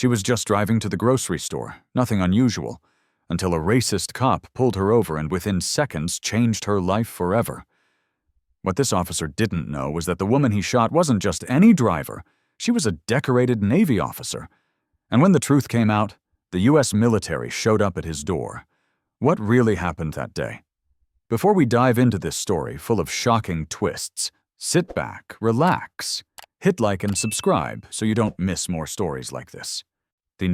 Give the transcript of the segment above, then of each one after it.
She was just driving to the grocery store, nothing unusual, until a racist cop pulled her over and within seconds changed her life forever. What this officer didn't know was that the woman he shot wasn't just any driver, she was a decorated Navy officer. And when the truth came out, the U.S. military showed up at his door. What really happened that day? Before we dive into this story full of shocking twists, sit back, relax, hit like and subscribe so you don't miss more stories like this. The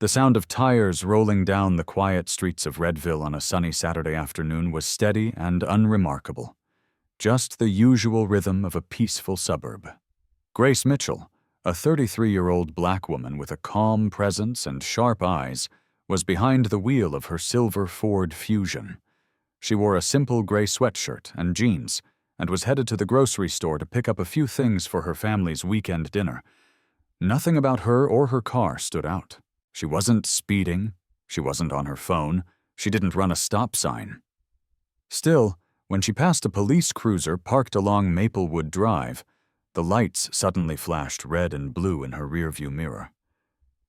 sound of tires rolling down the quiet streets of Redville on a sunny Saturday afternoon was steady and unremarkable. Just the usual rhythm of a peaceful suburb. Grace Mitchell, a 33-year-old black woman with a calm presence and sharp eyes, was behind the wheel of her silver Ford Fusion. She wore a simple gray sweatshirt and jeans and was headed to the grocery store to pick up a few things for her family's weekend dinner. Nothing about her or her car stood out. She wasn't speeding, she wasn't on her phone, she didn't run a stop sign. Still, when she passed a police cruiser parked along Maplewood Drive, the lights suddenly flashed red and blue in her rearview mirror.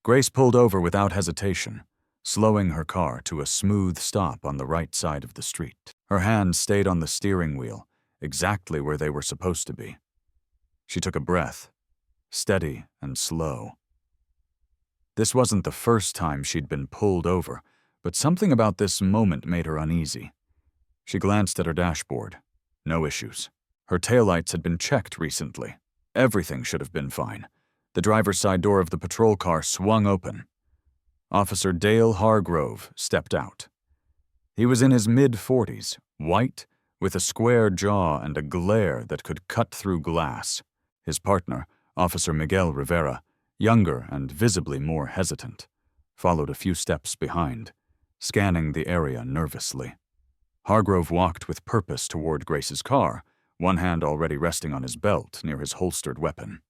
Grace pulled over without hesitation, slowing her car to a smooth stop on the right side of the street. Her hands stayed on the steering wheel, exactly where they were supposed to be. She took a breath, steady and slow. This wasn't the first time she'd been pulled over, but something about this moment made her uneasy. She glanced at her dashboard. No issues. Her taillights had been checked recently. Everything should have been fine. The driver's side door of the patrol car swung open. Officer Dale Hargrove stepped out. He was in his mid-40s, white, with a square jaw and a glare that could cut through glass. His partner, Officer Miguel Rivera, younger and visibly more hesitant, followed a few steps behind, scanning the area nervously. Hargrove walked with purpose toward Grace's car, one hand already resting on his belt near his holstered weapon.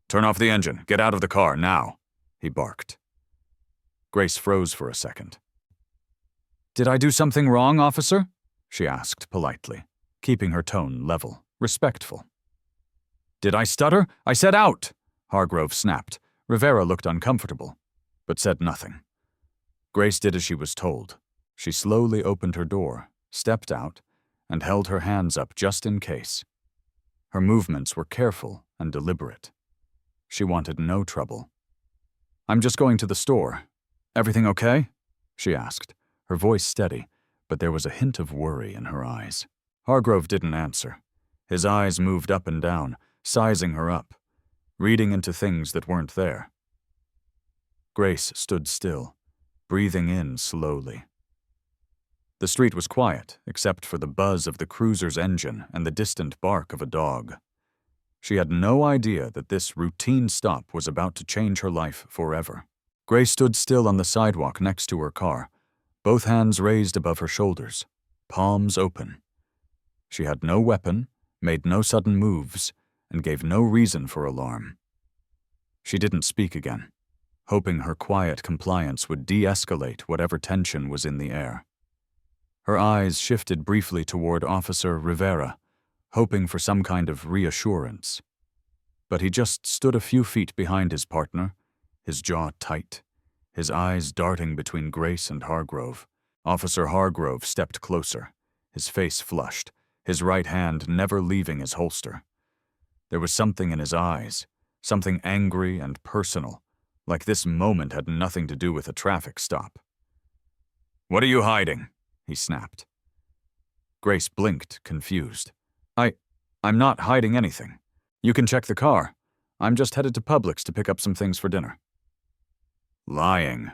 "Turn off the engine. Get out of the car, now," he barked. Grace froze for a second. "Did I do something wrong, officer?" she asked politely, keeping her tone level, respectful. "Did I stutter? I said out!" Hargrove snapped. Rivera looked uncomfortable, but said nothing. Grace did as she was told. She slowly opened her door, stepped out, and held her hands up just in case. Her movements were careful and deliberate. She wanted no trouble. "I'm just going to the store. Everything okay?" she asked, her voice steady, but there was a hint of worry in her eyes. Hargrove didn't answer. His eyes moved up and down, sizing her up, reading into things that weren't there. Grace stood still, breathing in slowly. The street was quiet, except for the buzz of the cruiser's engine and the distant bark of a dog. She had no idea that this routine stop was about to change her life forever. Grace stood still on the sidewalk next to her car, both hands raised above her shoulders, palms open. She had no weapon, made no sudden moves, and gave no reason for alarm. She didn't speak again, hoping her quiet compliance would de-escalate whatever tension was in the air. Her eyes shifted briefly toward Officer Rivera, hoping for some kind of reassurance. But he just stood a few feet behind his partner, his jaw tight, his eyes darting between Grace and Hargrove. Officer Hargrove stepped closer, his face flushed, his right hand never leaving his holster. There was something in his eyes, something angry and personal, like this moment had nothing to do with a traffic stop. "What are you hiding?" he snapped. Grace blinked, confused. I'm not hiding anything. You can check the car. I'm just headed to Publix to pick up some things for dinner." "Lying,"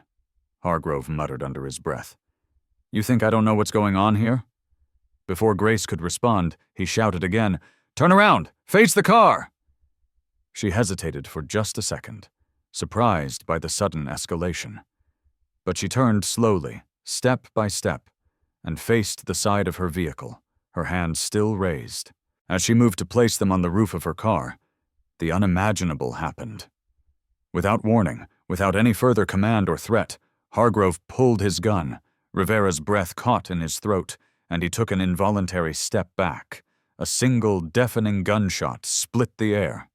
Hargrove muttered under his breath. "You think I don't know what's going on here?" Before Grace could respond, he shouted again, "Turn around! Face the car!" She hesitated for just a second, surprised by the sudden escalation. But she turned slowly, step by step, and faced the side of her vehicle, her hands still raised. As she moved to place them on the roof of her car, the unimaginable happened. Without warning, without any further command or threat, Hargrove pulled his gun. Rivera's breath caught in his throat, and he took an involuntary step back, A single deafening gunshot split the air.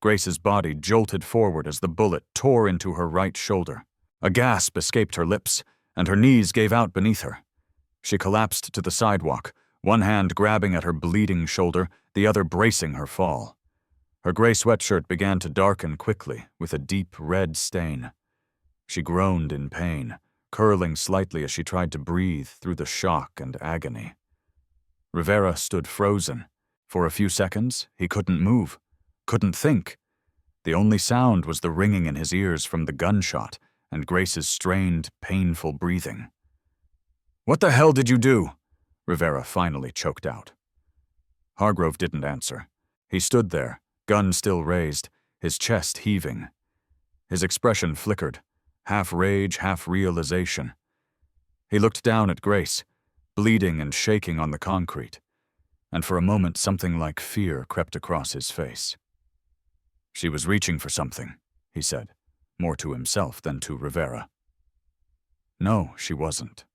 Grace's body jolted forward as the bullet tore into her right shoulder. A gasp escaped her lips, and her knees gave out beneath her. She collapsed to the sidewalk, one hand grabbing at her bleeding shoulder, the other bracing her fall. Her gray sweatshirt began to darken quickly, with a deep red stain. She groaned in pain, curling slightly as she tried to breathe through the shock and agony. Rivera stood frozen. For a few seconds, he couldn't move, couldn't think. The only sound was the ringing in his ears from the gunshot and Grace's strained, painful breathing. "What the hell did you do?" Rivera finally choked out. Hargrove didn't answer. He stood there, gun still raised, his chest heaving. His expression flickered, half rage, half realization. He looked down at Grace, bleeding and shaking on the concrete, and for a moment something like fear crept across his face. "She was reaching for something," he said, more to himself than to Rivera. "No, she wasn't,"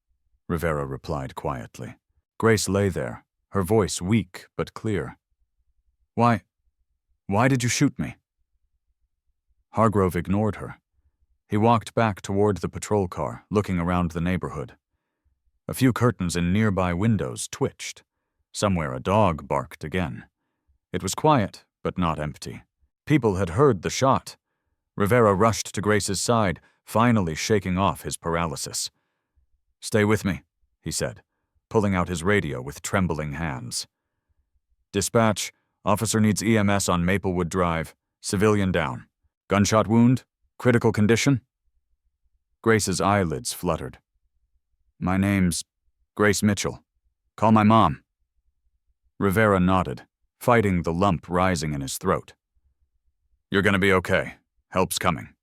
Rivera replied quietly. Grace lay there, her voice weak but clear. Why did you shoot me?" Hargrove ignored her. He walked back toward the patrol car, looking around the neighborhood. A few curtains in nearby windows twitched. Somewhere a dog barked again. It was quiet, but not empty. People had heard the shot. Rivera rushed to Grace's side, finally shaking off his paralysis. "Stay with me," he said, pulling out his radio with trembling hands. "Dispatch, officer needs EMS on Maplewood Drive. Civilian down. Gunshot wound? Critical condition?" Grace's eyelids fluttered. "My name's Grace Mitchell. Call my mom." Rivera nodded, fighting the lump rising in his throat. "You're gonna be okay. Help's coming."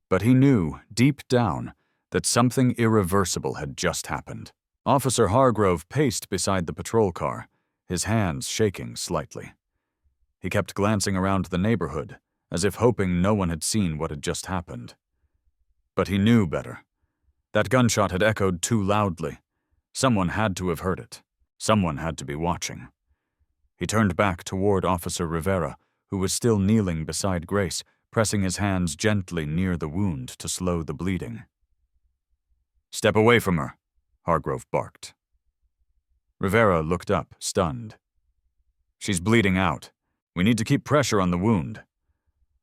But he knew, deep down, that something irreversible had just happened. Officer Hargrove paced beside the patrol car, his hands shaking slightly. He kept glancing around the neighborhood, as if hoping no one had seen what had just happened. But he knew better. That gunshot had echoed too loudly. Someone had to have heard it. Someone had to be watching. He turned back toward Officer Rivera, who was still kneeling beside Grace, pressing his hands gently near the wound to slow the bleeding. "Step away from her," Hargrove barked. Rivera looked up, stunned. "She's bleeding out. We need to keep pressure on the wound."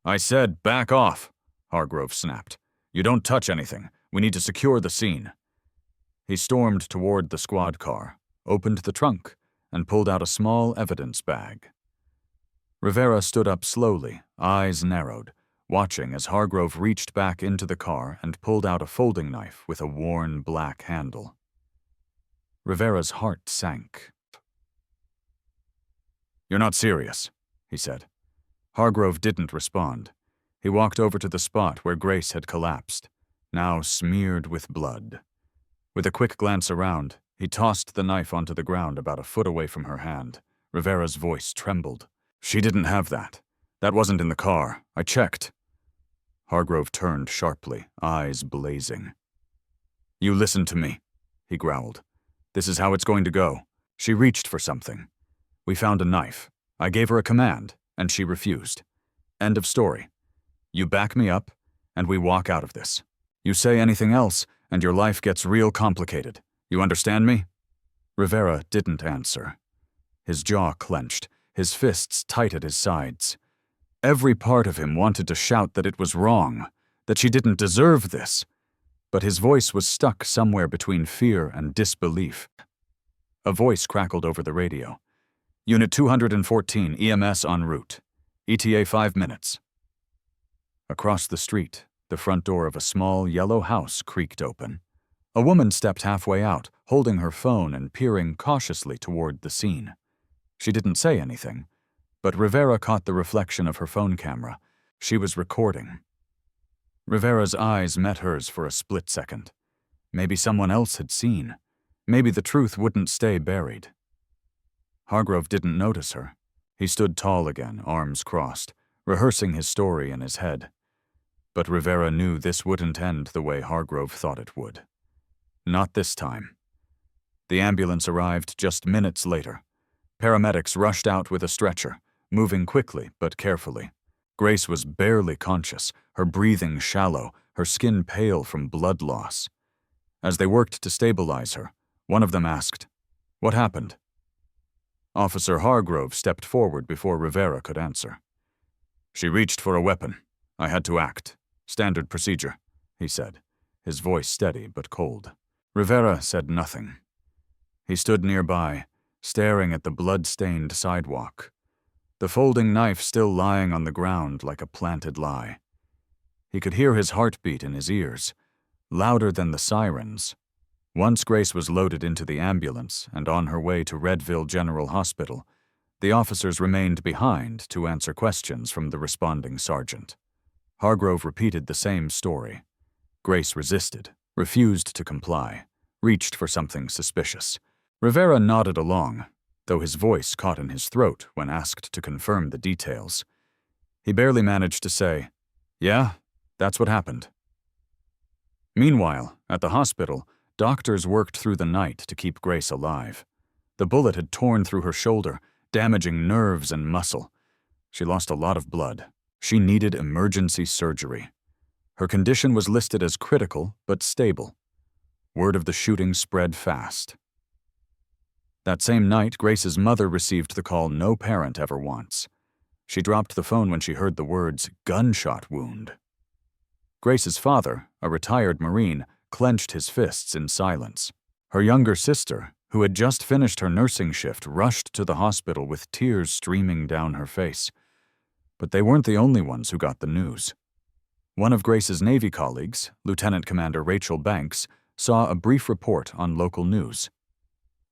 "I said back off," Hargrove snapped. "You don't touch anything. We need to secure the scene." He stormed toward the squad car, opened the trunk, and pulled out a small evidence bag. Rivera stood up slowly, eyes narrowed, watching as Hargrove reached back into the car and pulled out a folding knife with a worn black handle. Rivera's heart sank. "You're not serious," he said. Hargrove didn't respond. He walked over to the spot where Grace had collapsed, now smeared with blood. With a quick glance around, he tossed the knife onto the ground about a foot away from her hand. Rivera's voice trembled. "She didn't have that. That wasn't in the car. I checked." Hargrove turned sharply, eyes blazing. "You listen to me," he growled. "This is how it's going to go. She reached for something. We found a knife. I gave her a command, and she refused. End of story. You back me up, and we walk out of this. You say anything else, and your life gets real complicated. You understand me?" Rivera didn't answer. His jaw clenched, his fists tight at his sides. Every part of him wanted to shout that it was wrong, that she didn't deserve this, but his voice was stuck somewhere between fear and disbelief. A voice crackled over the radio. "Unit 214, EMS en route. ETA 5 minutes. Across the street, the front door of a small yellow house creaked open. A woman stepped halfway out, holding her phone and peering cautiously toward the scene. She didn't say anything, but Rivera caught the reflection of her phone camera. She was recording. Rivera's eyes met hers for a split second. Maybe someone else had seen. Maybe the truth wouldn't stay buried. Hargrove didn't notice her. He stood tall again, arms crossed, rehearsing his story in his head. But Rivera knew this wouldn't end the way Hargrove thought it would. Not this time. The ambulance arrived just minutes later, Paramedics rushed out with a stretcher, moving quickly but carefully. Grace was barely conscious, her breathing shallow, her skin pale from blood loss. As they worked to stabilize her, one of them asked, "What happened?" Officer Hargrove stepped forward before Rivera could answer. "She reached for a weapon. I had to act. Standard procedure," he said, his voice steady but cold. Rivera said nothing. He stood nearby, staring at the blood-stained sidewalk, the folding knife still lying on the ground like a planted lie. He could hear his heartbeat in his ears, louder than the sirens. Once Grace was loaded into the ambulance and on her way to Redville General Hospital, the officers remained behind to answer questions from the responding sergeant. Hargrove repeated the same story. Grace resisted, refused to comply, reached for something suspicious. Rivera nodded along, though his voice caught in his throat when asked to confirm the details. He barely managed to say, "Yeah, that's what happened." Meanwhile, at the hospital, doctors worked through the night to keep Grace alive. The bullet had torn through her shoulder, damaging nerves and muscle. She lost a lot of blood. She needed emergency surgery. Her condition was listed as critical but stable. Word of the shooting spread fast. That same night, Grace's mother received the call no parent ever wants. She dropped the phone when she heard the words, "gunshot wound." Grace's father, a retired Marine, clenched his fists in silence. Her younger sister, who had just finished her nursing shift, rushed to the hospital with tears streaming down her face. But they weren't the only ones who got the news. One of Grace's Navy colleagues, Lieutenant Commander Rachel Banks, saw a brief report on local news.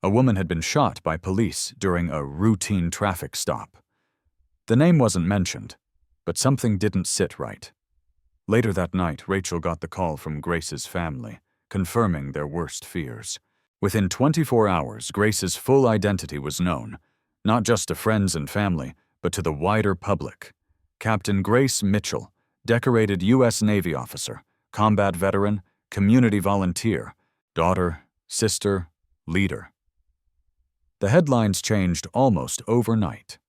A woman had been shot by police during a routine traffic stop. The name wasn't mentioned, but something didn't sit right. Later that night, Rachel got the call from Grace's family, confirming their worst fears. Within 24 hours, Grace's full identity was known, not just to friends and family, but to the wider public. Captain Grace Mitchell, decorated U.S. Navy officer, combat veteran, community volunteer, daughter, sister, leader. The headlines changed almost overnight.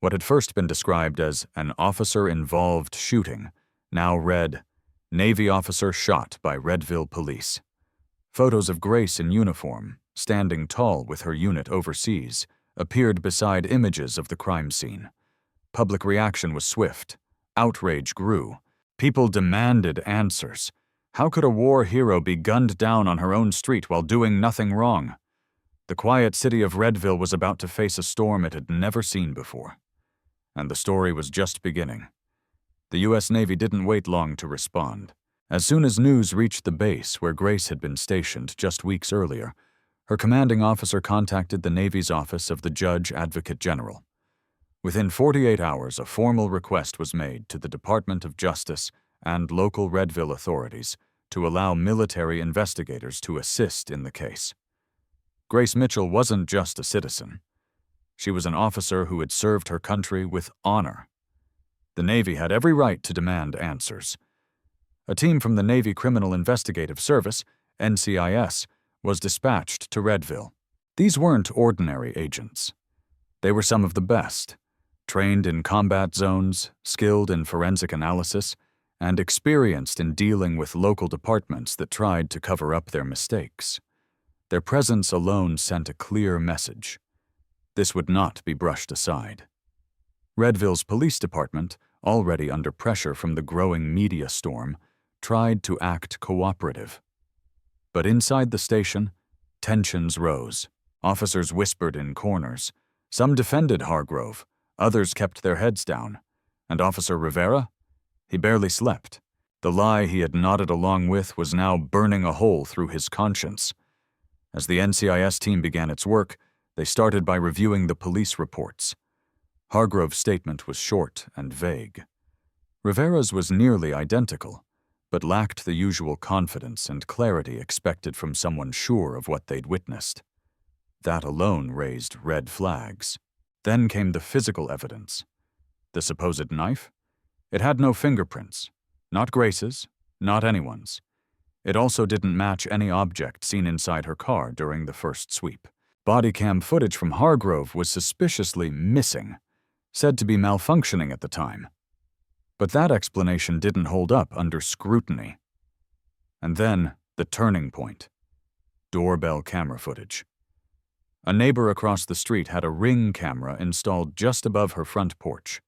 What had first been described as an officer-involved shooting now read, "Navy officer shot by Redville police." Photos of Grace in uniform, standing tall with her unit overseas, appeared beside images of the crime scene. Public reaction was swift. Outrage grew. People demanded answers. How could a war hero be gunned down on her own street while doing nothing wrong? The quiet city of Redville was about to face a storm it had never seen before. And the story was just beginning. The U.S. Navy didn't wait long to respond. As soon as news reached the base where Grace had been stationed just weeks earlier, her commanding officer contacted the Navy's Office of the Judge Advocate General. Within 48 hours, a formal request was made to the Department of Justice and local Redville authorities to allow military investigators to assist in the case. Grace Mitchell wasn't just a citizen. She was an officer who had served her country with honor. The Navy had every right to demand answers. A team from the Navy Criminal Investigative Service, NCIS, was dispatched to Redville. These weren't ordinary agents. They were some of the best, trained in combat zones, skilled in forensic analysis, and experienced in dealing with local departments that tried to cover up their mistakes. Their presence alone sent a clear message. This would not be brushed aside. Redville's police department, already under pressure from the growing media storm, tried to act cooperative. But inside the station, tensions rose. Officers whispered in corners. Some defended Hargrove, others kept their heads down. And Officer Rivera? He barely slept. The lie he had nodded along with was now burning a hole through his conscience. As the NCIS team began its work, they started by reviewing the police reports. Hargrove's statement was short and vague. Rivera's was nearly identical, but lacked the usual confidence and clarity expected from someone sure of what they'd witnessed. That alone raised red flags. Then came the physical evidence. The supposed knife? It had no fingerprints. Not Grace's, not anyone's. It also didn't match any object seen inside her car during the first sweep. Body cam footage from Hargrove was suspiciously missing, said to be malfunctioning at the time. But that explanation didn't hold up under scrutiny. And then, the turning point. Doorbell camera footage. A neighbor across the street had a Ring camera installed just above her front porch.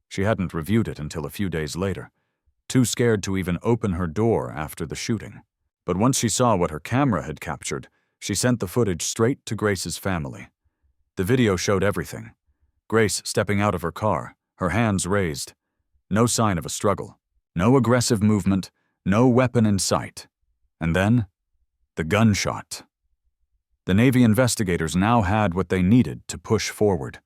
She hadn't reviewed it until a few days later, too scared to even open her door after the shooting. But once she saw what her camera had captured, she sent the footage straight to Grace's family. The video showed everything. Grace stepping out of her car, her hands raised. No sign of a struggle. No aggressive movement, no weapon in sight. And then, the gunshot. The Navy investigators now had what they needed to push forward.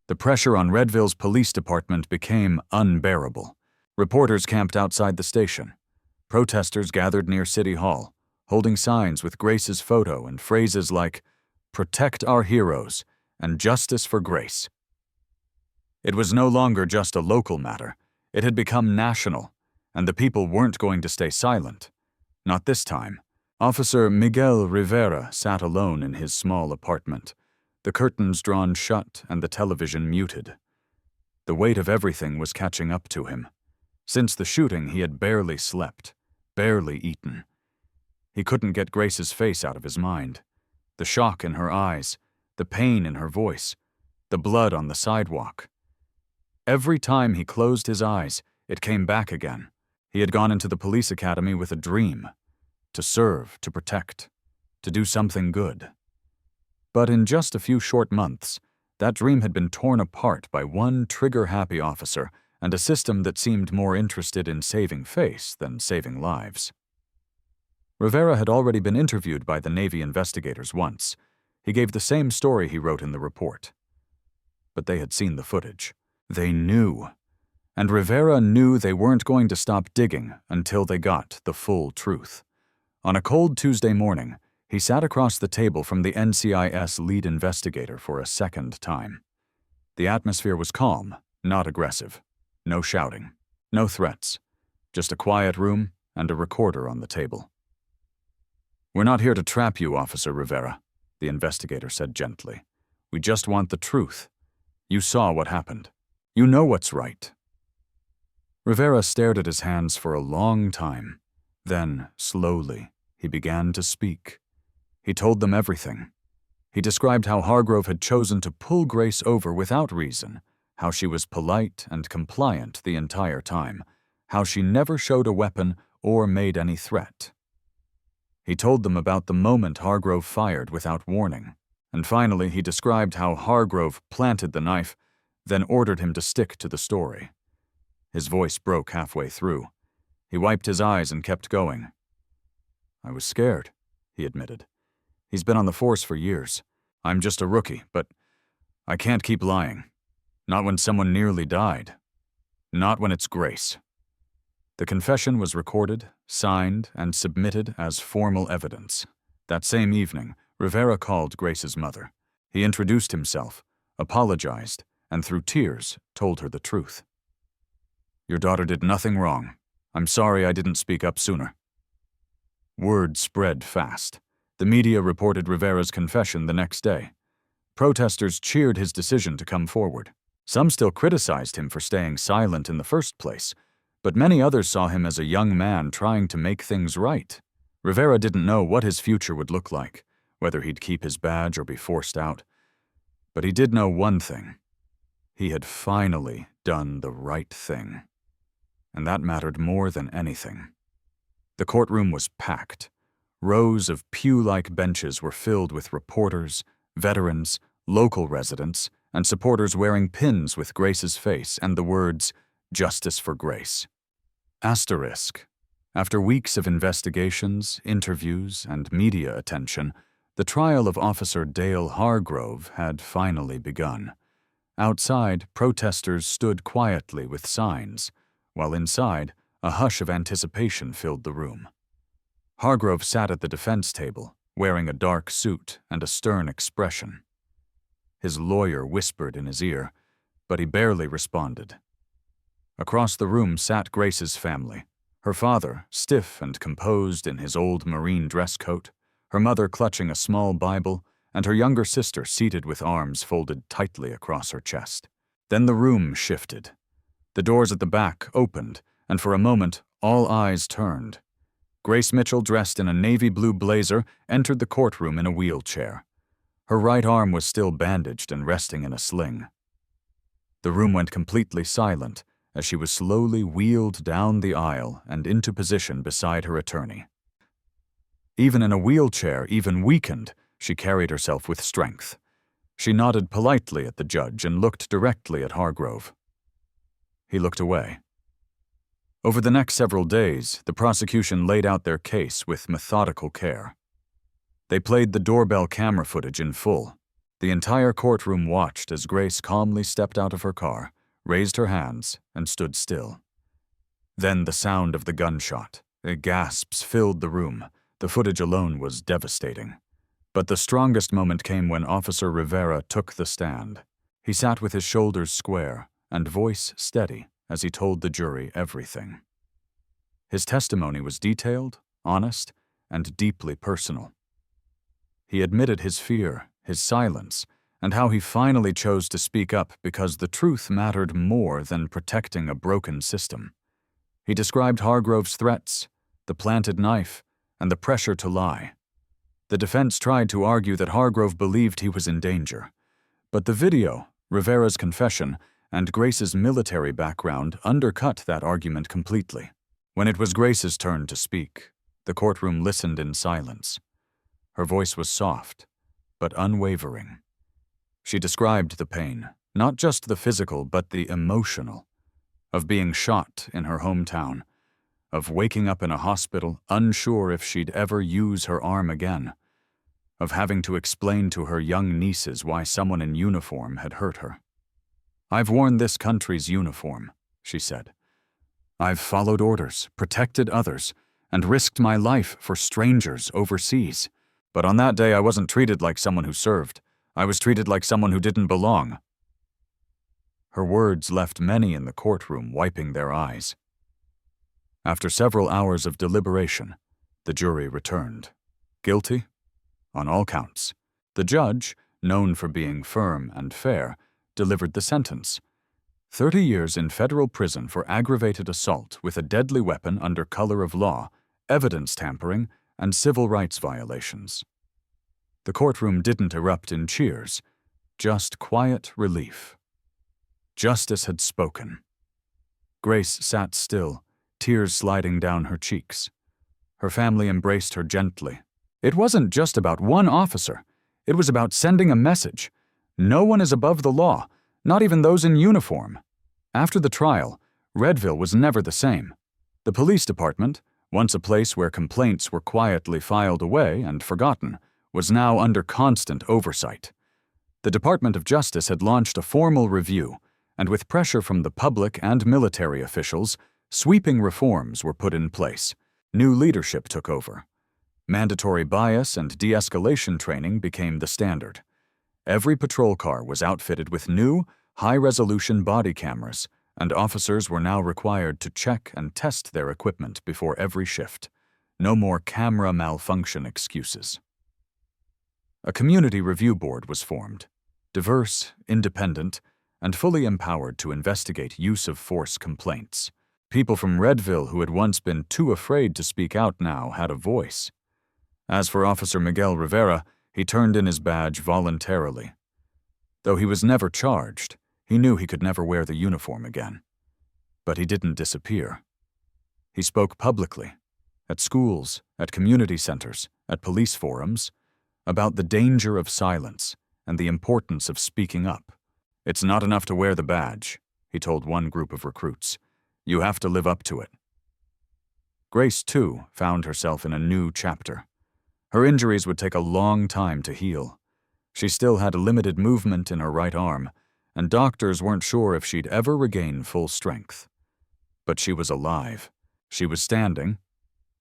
The pressure on Redville's police department became unbearable. Reporters camped outside the station. Protesters gathered near City Hall, holding signs with Grace's photo and phrases like, "Protect our heroes," and "Justice for Grace." It was no longer just a local matter. It had become national, and the people weren't going to stay silent. Not this time. Officer Miguel Rivera sat alone in his small apartment, the curtains drawn shut and the television muted. The weight of everything was catching up to him. Since the shooting, he had barely slept, barely eaten. He couldn't get Grace's face out of his mind. The shock in her eyes, the pain in her voice, the blood on the sidewalk. Every time he closed his eyes, it came back again. He had gone into the police academy with a dream. To serve, to protect, to do something good. But in just a few short months, that dream had been torn apart by one trigger-happy officer and a system that seemed more interested in saving face than saving lives. Rivera had already been interviewed by the Navy investigators once. He gave the same story he wrote in the report. But they had seen the footage. They knew. And Rivera knew they weren't going to stop digging until they got the full truth. On a cold Tuesday morning, he sat across the table from the NCIS lead investigator for a second time. The atmosphere was calm, not aggressive. No shouting, no threats, just a quiet room and a recorder on the table. "We're not here to trap you, Officer Rivera," the investigator said gently. "We just want the truth. You saw what happened. You know what's right." Rivera stared at his hands for a long time. Then, slowly, he began to speak. He told them everything. He described how Hargrove had chosen to pull Grace over without reason, how she was polite and compliant the entire time, how she never showed a weapon or made any threat. He told them about the moment Hargrove fired without warning, and finally he described how Hargrove planted the knife, then ordered him to stick to the story. His voice broke halfway through. He wiped his eyes and kept going. "I was scared," he admitted. "He's been on the force for years. I'm just a rookie, but I can't keep lying. Not when someone nearly died. Not when it's Grace." The confession was recorded, signed, and submitted as formal evidence. That same evening, Rivera called Grace's mother. He introduced himself, apologized, and through tears told her the truth. "Your daughter did nothing wrong. I'm sorry I didn't speak up sooner." Word spread fast. The media reported Rivera's confession the next day. Protesters cheered his decision to come forward. Some still criticized him for staying silent in the first place, but many others saw him as a young man trying to make things right. Rivera didn't know what his future would look like, whether he'd keep his badge or be forced out. But he did know one thing. He had finally done the right thing. And that mattered more than anything. The courtroom was packed. Rows of pew-like benches were filled with reporters, veterans, local residents, and supporters wearing pins with Grace's face and the words, "Justice for Grace." Asterisk. After weeks of investigations, interviews, and media attention, the trial of Officer Dale Hargrove had finally begun. Outside, protesters stood quietly with signs, while inside, a hush of anticipation filled the room. Hargrove sat at the defense table, wearing a dark suit and a stern expression. His lawyer whispered in his ear, but he barely responded. Across the room sat Grace's family, her father stiff and composed in his old Marine dress coat, her mother clutching a small Bible, and her younger sister seated with arms folded tightly across her chest. Then the room shifted. The doors at the back opened, and for a moment, all eyes turned. Grace Mitchell, dressed in a navy blue blazer, entered the courtroom in a wheelchair. Her right arm was still bandaged and resting in a sling. The room went completely silent as she was slowly wheeled down the aisle and into position beside her attorney. Even in a wheelchair, even weakened, she carried herself with strength. She nodded politely at the judge and looked directly at Hargrove. He looked away. Over the next several days, the prosecution laid out their case with methodical care. They played the doorbell camera footage in full. The entire courtroom watched as Grace calmly stepped out of her car, raised her hands, and stood still. Then the sound of the gunshot. Gasps filled the room. The footage alone was devastating. But the strongest moment came when Officer Rivera took the stand. He sat with his shoulders square and voice steady as he told the jury everything. His testimony was detailed, honest, and deeply personal. He admitted his fear, his silence, and how he finally chose to speak up because the truth mattered more than protecting a broken system. He described Hargrove's threats, the planted knife, and the pressure to lie. The defense tried to argue that Hargrove believed he was in danger, but the video, Rivera's confession, and Grace's military background undercut that argument completely. When it was Grace's turn to speak, the courtroom listened in silence. Her voice was soft, but unwavering. She described the pain, not just the physical but the emotional, of being shot in her hometown, of waking up in a hospital unsure if she'd ever use her arm again, of having to explain to her young nieces why someone in uniform had hurt her. "I've worn this country's uniform," she said. "I've followed orders, protected others, and risked my life for strangers overseas. But on that day I wasn't treated like someone who served. I was treated like someone who didn't belong." Her words left many in the courtroom wiping their eyes. After several hours of deliberation, the jury returned. Guilty? On all counts. The judge, known for being firm and fair, delivered the sentence. 30 years in federal prison for aggravated assault with a deadly weapon under color of law, evidence tampering, and civil rights violations. The courtroom didn't erupt in cheers, just quiet relief. Justice had spoken. Grace sat still, tears sliding down her cheeks. Her family embraced her gently. It wasn't just about one officer. It was about sending a message. No one is above the law, not even those in uniform. After the trial, Redville was never the same. The police department, once a place where complaints were quietly filed away and forgotten, was now under constant oversight. The Department of Justice had launched a formal review, and with pressure from the public and military officials, sweeping reforms were put in place. New leadership took over. Mandatory bias and de-escalation training became the standard. Every patrol car was outfitted with new, high-resolution body cameras, and officers were now required to check and test their equipment before every shift. No more camera malfunction excuses. A community review board was formed, diverse, independent, and fully empowered to investigate use-of-force complaints. People from Redville who had once been too afraid to speak out now had a voice. As for Officer Miguel Rivera, he turned in his badge voluntarily. Though he was never charged, he knew he could never wear the uniform again. But he didn't disappear. He spoke publicly, at schools, at community centers, at police forums, about the danger of silence and the importance of speaking up. "It's not enough to wear the badge," he told one group of recruits. "You have to live up to it." Grace, too, found herself in a new chapter. Her injuries would take a long time to heal. She still had limited movement in her right arm, and doctors weren't sure if she'd ever regain full strength. But she was alive. She was standing,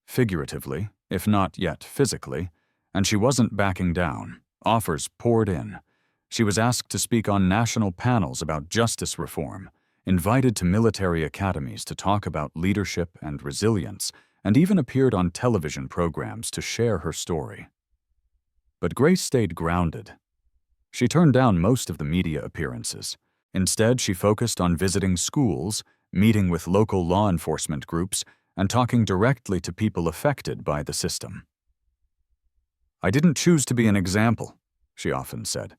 figuratively, if not yet physically, and she wasn't backing down. Offers poured in. She was asked to speak on national panels about justice reform, invited to military academies to talk about leadership and resilience, and even appeared on television programs to share her story. But Grace stayed grounded. She turned down most of the media appearances. Instead, she focused on visiting schools, meeting with local law enforcement groups, and talking directly to people affected by the system. "I didn't choose to be an example," she often said.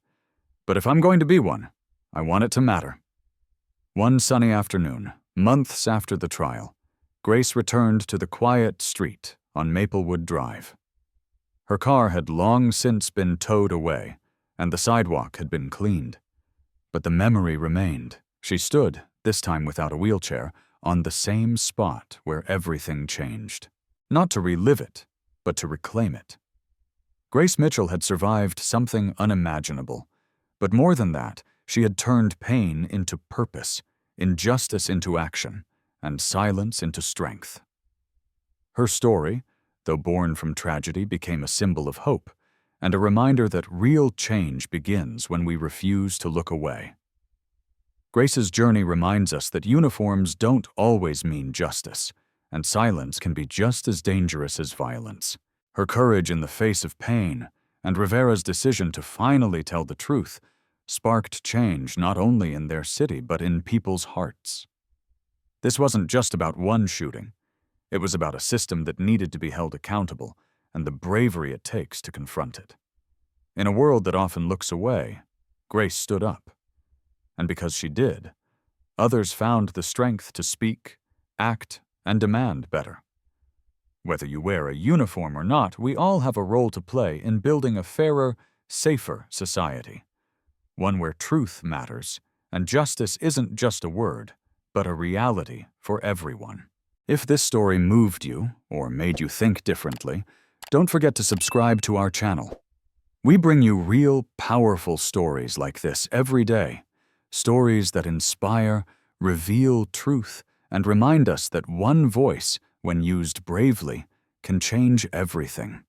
"But if I'm going to be one, I want it to matter." One sunny afternoon, months after the trial, Grace returned to the quiet street on Maplewood Drive. Her car had long since been towed away, and the sidewalk had been cleaned. But the memory remained. She stood, this time without a wheelchair, on the same spot where everything changed. Not to relive it, but to reclaim it. Grace Mitchell had survived something unimaginable. But more than that, she had turned pain into purpose, injustice into action, and silence into strength. Her story, though born from tragedy, became a symbol of hope, and a reminder that real change begins when we refuse to look away. Grace's journey reminds us that uniforms don't always mean justice, and silence can be just as dangerous as violence. Her courage in the face of pain, and Rivera's decision to finally tell the truth, sparked change not only in their city but in people's hearts. This wasn't just about one shooting. It was about a system that needed to be held accountable, and the bravery it takes to confront it. In a world that often looks away, Grace stood up. And because she did, others found the strength to speak, act, and demand better. Whether you wear a uniform or not, we all have a role to play in building a fairer, safer society. One where truth matters, and justice isn't just a word, but a reality for everyone. If this story moved you, or made you think differently, don't forget to subscribe to our channel. We bring you real, powerful stories like this every day. Stories that inspire, reveal truth, and remind us that one voice, when used bravely, can change everything.